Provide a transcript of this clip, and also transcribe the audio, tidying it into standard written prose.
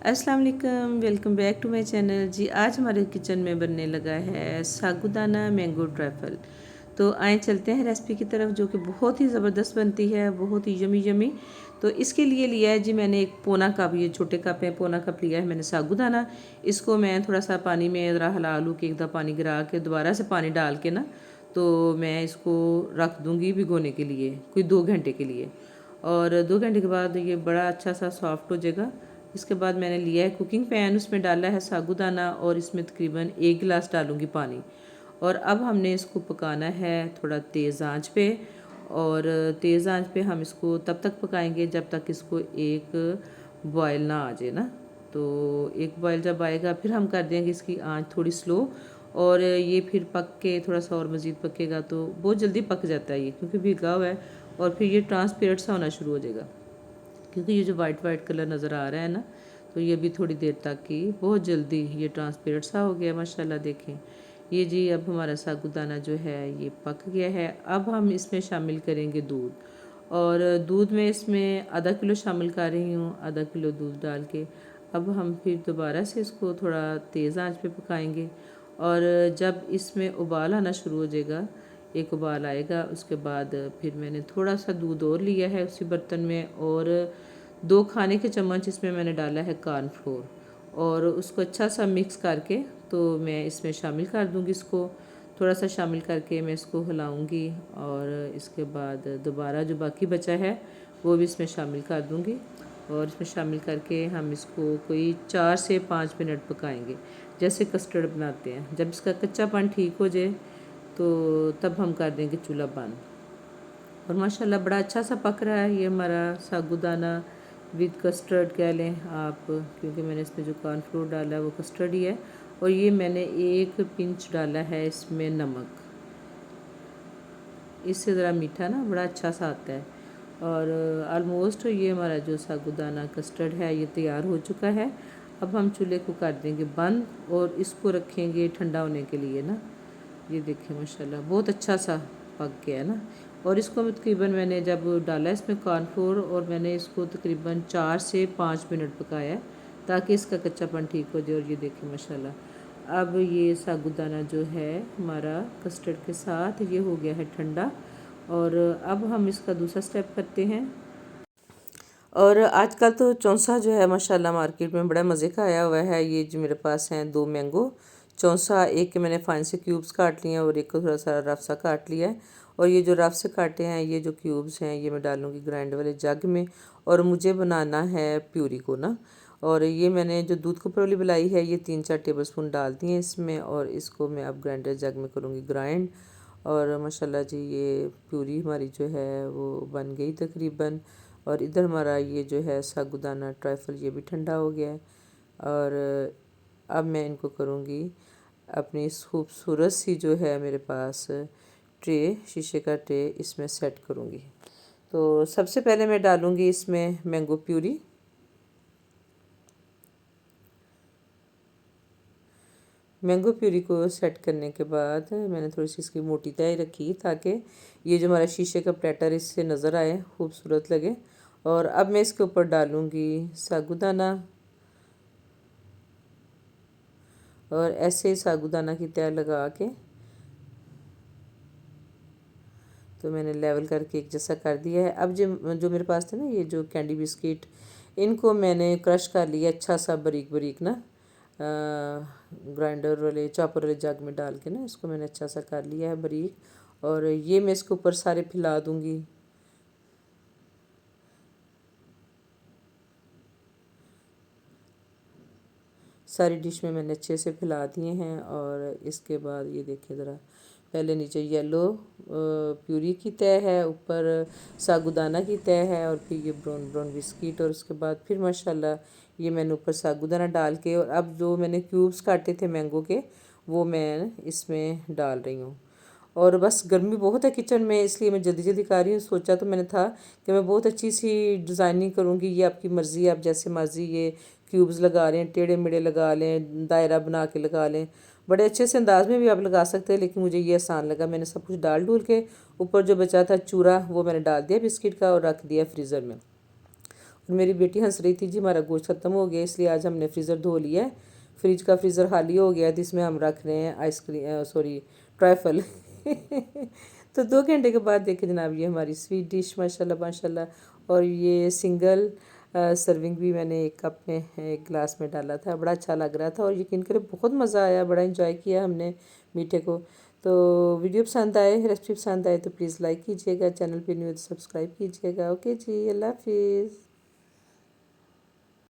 अस्सलाम वालेकुम, welcome back to my channel. जी आज हमारे किचन में बनने लगा है सागुदाना मैंगो ट्रैफल। तो आए चलते हैं रेसिपी की तरफ, जो कि बहुत ही ज़बरदस्त बनती है, बहुत ही यमी यमी। तो इसके लिए लिया है जी मैंने एक पौना कप, ये छोटे कप है, पौना कप लिया है मैंने सागुदाना। इसको मैं थोड़ा सा पानी में ज़रा हिला लूँ कि एक दफ़ा पानी गिरा के दोबारा से पानी डाल के ना, तो मैं इसको रख दूँगी भिगोने के लिए कोई 2 घंटे के लिए। और 2 घंटे के बाद ये बड़ा अच्छा सा सॉफ्ट हो जाएगा। इसके बाद मैंने लिया है कुकिंग पैन, उसमें डाला है साबूदाना और इसमें तकरीबन 1 गिलास डालूँगी पानी। और अब हमने इसको पकाना है थोड़ा तेज़ आंच पे। और तेज़ आंच पे हम इसको तब तक पकाएंगे जब तक इसको एक बॉयल ना आ जाए ना। तो एक बॉयल जब आएगा फिर हम कर देंगे इसकी आंच थोड़ी स्लो। और ये फिर पक के थोड़ा सा और मज़ीद पकेगा तो बहुत जल्दी पक जाता है ये, क्योंकि भीगा हुआ है। और फिर ये ट्रांसपेरेंट सा होना शुरू हो जाएगा, क्योंकि ये जो वाइट वाइट कलर नज़र आ रहा है ना, तो ये भी थोड़ी देर तक की बहुत जल्दी ये ट्रांसपेरेंट सा हो गया माशाल्लाह। देखें ये जी, अब हमारा साबूदाना जो है ये पक गया है। अब हम इसमें शामिल करेंगे दूध। और दूध में इसमें आधा किलो शामिल कर रही हूँ, आधा किलो दूध डाल के अब हम फिर दोबारा से इसको थोड़ा तेज़ आंच पे पकाएंगे। और जब इसमें उबाल आना शुरू हो जाएगा, एक उबाल आएगा, उसके बाद फिर मैंने थोड़ा सा दूध और लिया है उसी बर्तन में, और 2 खाने के चम्मच इसमें मैंने डाला है कॉर्नफ्लोर। और उसको अच्छा सा मिक्स करके तो मैं इसमें शामिल कर दूंगी। इसको थोड़ा सा शामिल करके मैं इसको हिलाऊंगी, और इसके बाद दोबारा जो बाकी बचा है वो भी इसमें शामिल कर दूंगी। और इसमें शामिल करके हम इसको कोई 4 से 5 मिनट पकाएंगे, जैसे कस्टर्ड बनाते हैं। जब इसका कच्चापन ठीक हो जाए तो तब हम कर देंगे चूल्हा बंद। और माशाल्लाह बड़ा अच्छा सा पक रहा है ये हमारा साबूदाना विद कस्टर्ड कह लें आप, क्योंकि मैंने इसमें जो कॉर्नफ्लोर डाला है वो कस्टर्ड ही है। और ये मैंने 1 पिंच डाला है इसमें नमक, इससे ज़रा मीठा ना बड़ा अच्छा सा आता है। और ऑलमोस्ट ये हमारा जो साबूदाना कस्टर्ड है ये तैयार हो चुका है। अब हम चूल्हे को कर देंगे बंद और इसको रखेंगे ठंडा होने के लिए ना। ये देखें माशाल्लाह बहुत अच्छा सा पक गया है ना। और इसको मैं तकरीबन, मैंने जब डाला इसमें कॉर्नफ्लोर, और मैंने इसको तकरीबन 4 से 5 मिनट पकाया है ताकि इसका कच्चापन ठीक हो जाए। और ये देखें माशाल्लाह अब ये साबूदाना जो है हमारा कस्टर्ड के साथ ये हो गया है ठंडा। और अब हम इसका दूसरा स्टेप करते हैं। और आजकल तो चौंसा जो है माशाल्लाह मार्केट में बड़ा मज़े का आया हुआ है। ये जो मेरे पास हैं 2 मैंगो चौंसा, एक के मैंने फाइन से क्यूब्स काट लिए हैं और एक को थोड़ा सा रफ सा काट लिया है। और ये जो रफ से काटे हैं, ये जो क्यूब्स हैं, ये मैं डालूँगी ग्राइंड वाले जग में। और मुझे बनाना है प्यूरी को ना। और ये मैंने जो दूध को परोली बनाई है, ये 3-4 टेबल स्पून डाल दिए इसमें, और इसको मैं अब ग्राइंडर जग में करूँगी ग्राइंड। और माशाल्लाह जी ये प्यूरी हमारी जो है वो बन गई तकरीबन। और इधर हमारा ये जो है साबूदाना ट्राइफल ये भी ठंडा हो गया है। और अब मैं इनको करूँगी अपनी इस खूबसूरत सी जो है मेरे पास ट्रे, शीशे का ट्रे, इसमें सेट करूँगी। तो सबसे पहले मैं डालूँगी इसमें मैंगो प्यूरी। मैंगो प्यूरी को सेट करने के बाद मैंने थोड़ी सी इसकी मोटी तय रखी ताकि ये जो हमारा शीशे का प्लेटर इससे नज़र आए, खूबसूरत लगे। और अब मैं इसके ऊपर डालूँगी साबूदाना, और ऐसे ही साबूदाना की तय लगा के तो मैंने लेवल करके एक जैसा कर दिया है। अब जो जो मेरे पास थे ना ये जो कैंडी बिस्किट, इनको मैंने क्रश कर लिया अच्छा सा बारीक बारीक ना, ग्राइंडर वाले चॉपर वाले जग में डाल के ना इसको मैंने अच्छा सा कर लिया है बारीक। और ये मैं इसके ऊपर सारे फैला दूँगी। सारी डिश में मैंने अच्छे से फैला दिए हैं। और इसके बाद ये देखिए ज़रा, पहले नीचे येलो प्यूरी की तय है, ऊपर साबूदाना की तय है, और फिर ये ब्राउन ब्राउन बिस्किट, और उसके बाद फिर माशाल्लाह ये मैंने ऊपर साबूदाना डाल के, और अब जो मैंने क्यूब्स काटे थे मैंगो के वो मैं इसमें डाल रही हूँ। और बस गर्मी बहुत है किचन में, इसलिए मैं जल्दी जल्दी कर रही हूँ। सोचा तो मैंने था कि मैं बहुत अच्छी सी डिज़ाइनिंग करूँगी, ये आपकी मर्ज़ी है, आप जैसे मर्ज़ी ये क्यूब्स लगा लें, टेढ़े मेढ़े लगा लें, दायरा बना के लगा लें, बड़े अच्छे से अंदाज में भी आप लगा सकते हैं। लेकिन मुझे ये आसान लगा, मैंने सब कुछ डाल डूल के ऊपर जो बचा था चूरा वो मैंने डाल दिया बिस्किट का और रख दिया फ्रीज़र में। और मेरी बेटी हंस रही थी जी हमारा गोश्त ख़त्म हो गया, इसलिए आज हमने फ्रीज़र धो लिया है। फ्रिज का फ्रीज़र खाली हो गया जिसमें हम रख रहे हैं आइसक्रीम, सॉरी, ट्राइफल। तो 2 घंटे के बाद देखे जनाब ये हमारी स्वीट डिश माशाल्लाह माशाल्लाह। और ये सिंगल सर्विंग भी मैंने एक कप में, एक गिलास में डाला था, बड़ा अच्छा लग रहा था और यकीन करें बहुत मज़ा आया, बड़ा इंजॉय किया हमने मीठे को। तो वीडियो पसंद आए, रेसिपी पसंद आए तो प्लीज़ लाइक कीजिएगा, चैनल पे न्यू तो सब्सक्राइब कीजिएगा। ओके जी, अल्लाह हाफिज़।